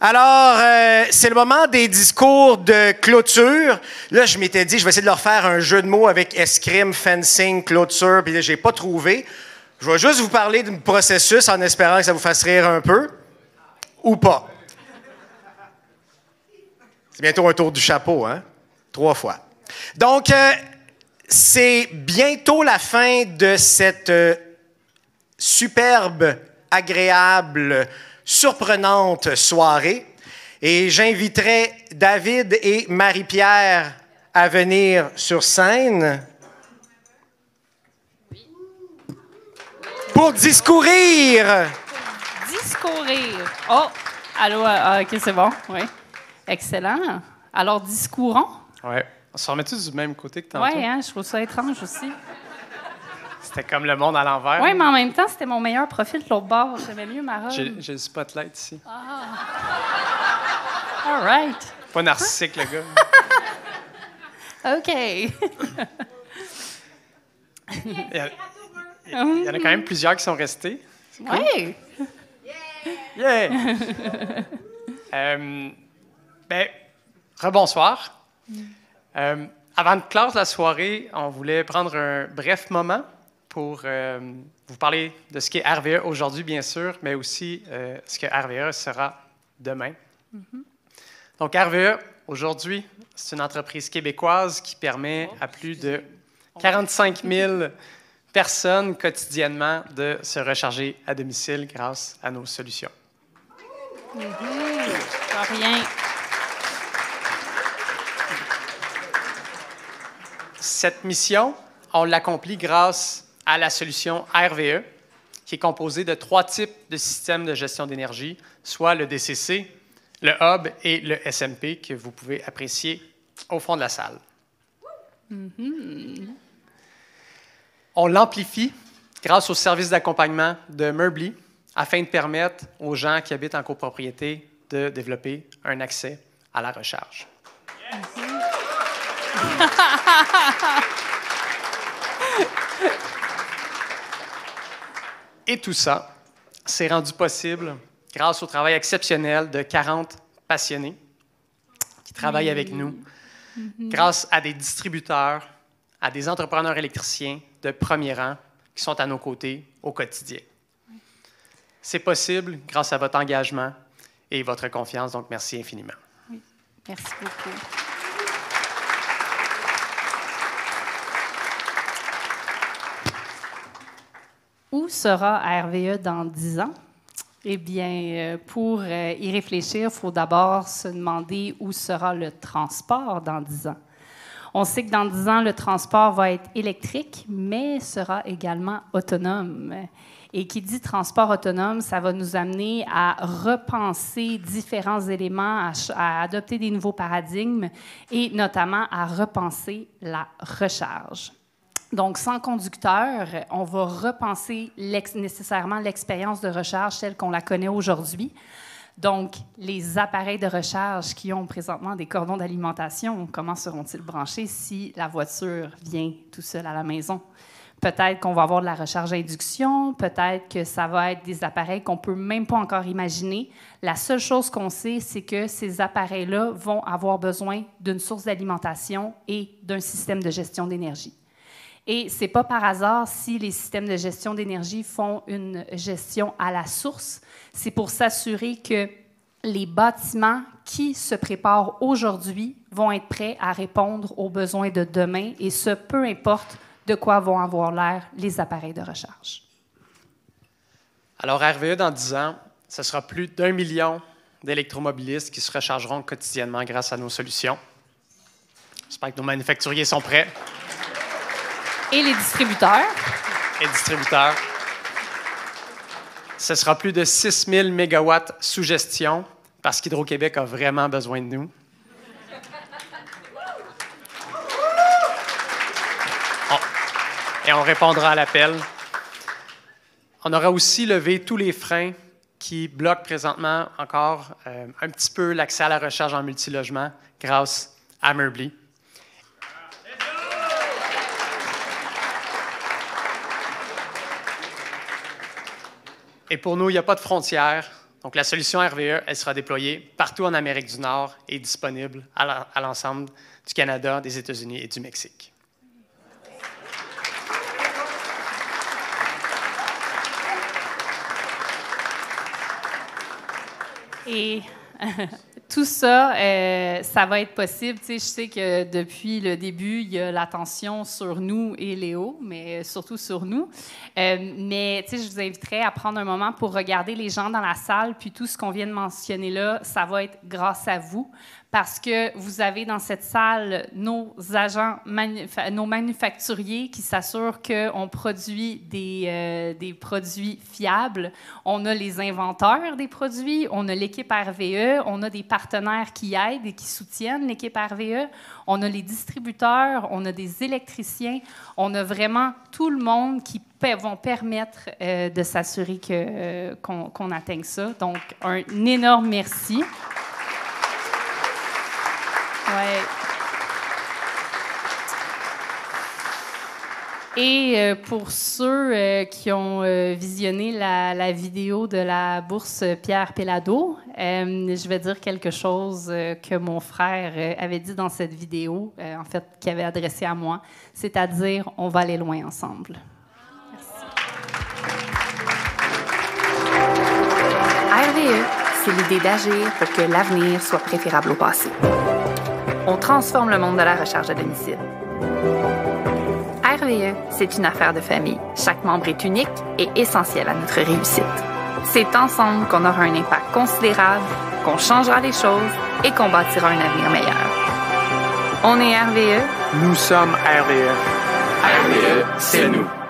Alors, c'est le moment des discours de clôture. Là, je m'étais dit, je vais essayer de leur faire un jeu de mots avec escrime, fencing, clôture, puis là, j'ai pas trouvé. Je vais juste vous parler du processus en espérant que ça vous fasse rire un peu. Ou pas. C'est bientôt un tour du chapeau, hein? 3 fois. Donc, c'est bientôt la fin de cette superbe, agréable, surprenante soirée. Et j'inviterai David et Marie-Pierre à venir sur scène pour discourir. Discourir. Oh, allô, OK, c'est bon, oui. Excellent. Alors, discourons. Oui. On se remet tous du même côté que tantôt. Oui, hein, je trouve ça étrange aussi. C'était comme le monde à l'envers. Oui, mais en même temps, c'était mon meilleur profil de l'autre bord. J'aimais mieux ma robe. J'ai le spotlight ici. Ah. All right. Pas narcissique, le gars. OK. Il y en a quand même plusieurs qui sont restés. Oui. Yeah! Rebonsoir. Avant de clore la soirée, on voulait prendre un bref moment pour vous parler de ce qu'est RVE aujourd'hui, bien sûr, mais aussi ce que RVE sera demain. Mm-hmm. Donc, RVE, aujourd'hui, c'est une entreprise québécoise qui permet à plus de 45 000 personnes quotidiennement de se recharger à domicile grâce à nos solutions. Pas rien. Cette mission, on l'accomplit grâce à la solution RVE, qui est composée de 3 types de systèmes de gestion d'énergie, soit le DCC, le Hub et le SMP, que vous pouvez apprécier au fond de la salle. Mm-hmm. On l'amplifie grâce au service d'accompagnement de Merbly, afin de permettre aux gens qui habitent en copropriété de développer un accès à la recharge. Yes. Et tout ça s'est rendu possible grâce au travail exceptionnel de 40 passionnés qui travaillent avec nous, grâce à des distributeurs, à des entrepreneurs électriciens de premier rang qui sont à nos côtés au quotidien. C'est possible grâce à votre engagement et votre confiance, donc merci infiniment. Oui, merci beaucoup. Où sera RVE dans 10 ans? Eh bien, pour y réfléchir, il faut d'abord se demander où sera le transport dans 10 ans. On sait que dans 10 ans, le transport va être électrique, mais sera également autonome. Et qui dit transport autonome, ça va nous amener à repenser différents éléments, à adopter des nouveaux paradigmes et notamment à repenser la recharge. Donc, sans conducteur, on va repenser nécessairement l'expérience de recharge telle qu'on la connaît aujourd'hui. Donc, les appareils de recharge qui ont présentement des cordons d'alimentation, comment seront-ils branchés si la voiture vient tout seul à la maison? Peut-être qu'on va avoir de la recharge à induction, peut-être que ça va être des appareils qu'on ne peut même pas encore imaginer. La seule chose qu'on sait, c'est que ces appareils-là vont avoir besoin d'une source d'alimentation et d'un système de gestion d'énergie. Et ce n'est pas par hasard si les systèmes de gestion d'énergie font une gestion à la source. C'est pour s'assurer que les bâtiments qui se préparent aujourd'hui vont être prêts à répondre aux besoins de demain, et ce, peu importe de quoi vont avoir l'air les appareils de recharge. Alors, RVE, dans 10 ans, ce sera plus d'1 million d'électromobilistes qui se rechargeront quotidiennement grâce à nos solutions. J'espère que nos manufacturiers sont prêts. Et les distributeurs. Et distributeurs. Ce sera plus de 6 000 mégawatts sous gestion, parce qu'Hydro-Québec a vraiment besoin de nous. Et on répondra à l'appel. On aura aussi levé tous les freins qui bloquent présentement encore un petit peu l'accès à la recharge en multilogement grâce à Merbly. Et pour nous, il n'y a pas de frontières Donc, la solution RVE, elle sera déployée partout en Amérique du Nord et disponible à l'ensemble du Canada, des États-Unis et du Mexique. Et tout ça, ça va être possible. Tu sais, je sais que depuis le début, il y a l'attention sur nous et Léo, mais surtout sur nous. Mais tu sais, je vous inviterais à prendre un moment pour regarder les gens dans la salle, puis tout ce qu'on vient de mentionner là, ça va être grâce à vous. Parce que vous avez dans cette salle nos agents, nos manufacturiers qui s'assurent qu'on produit des produits fiables. On a les inventeurs des produits, on a l'équipe RVE, on a des partenaires qui aident et qui soutiennent l'équipe RVE, on a les distributeurs, on a des électriciens, on a vraiment tout le monde qui vont permettre de s'assurer qu'on atteigne ça. Donc, un énorme merci. Ouais. Et pour ceux qui ont visionné la vidéo de la bourse Pierre Pellado, je vais dire quelque chose que mon frère avait dit dans cette vidéo, en fait, qu'il avait adressé à moi, c'est-à-dire on va aller loin ensemble. Merci. RVE, c'est l'idée d'agir pour que l'avenir soit préférable au passé. On transforme le monde de la recharge à domicile. RVE, c'est une affaire de famille. Chaque membre est unique et essentiel à notre réussite. C'est ensemble qu'on aura un impact considérable, qu'on changera les choses et qu'on bâtira un avenir meilleur. On est RVE. Nous sommes RVE. RVE, c'est nous.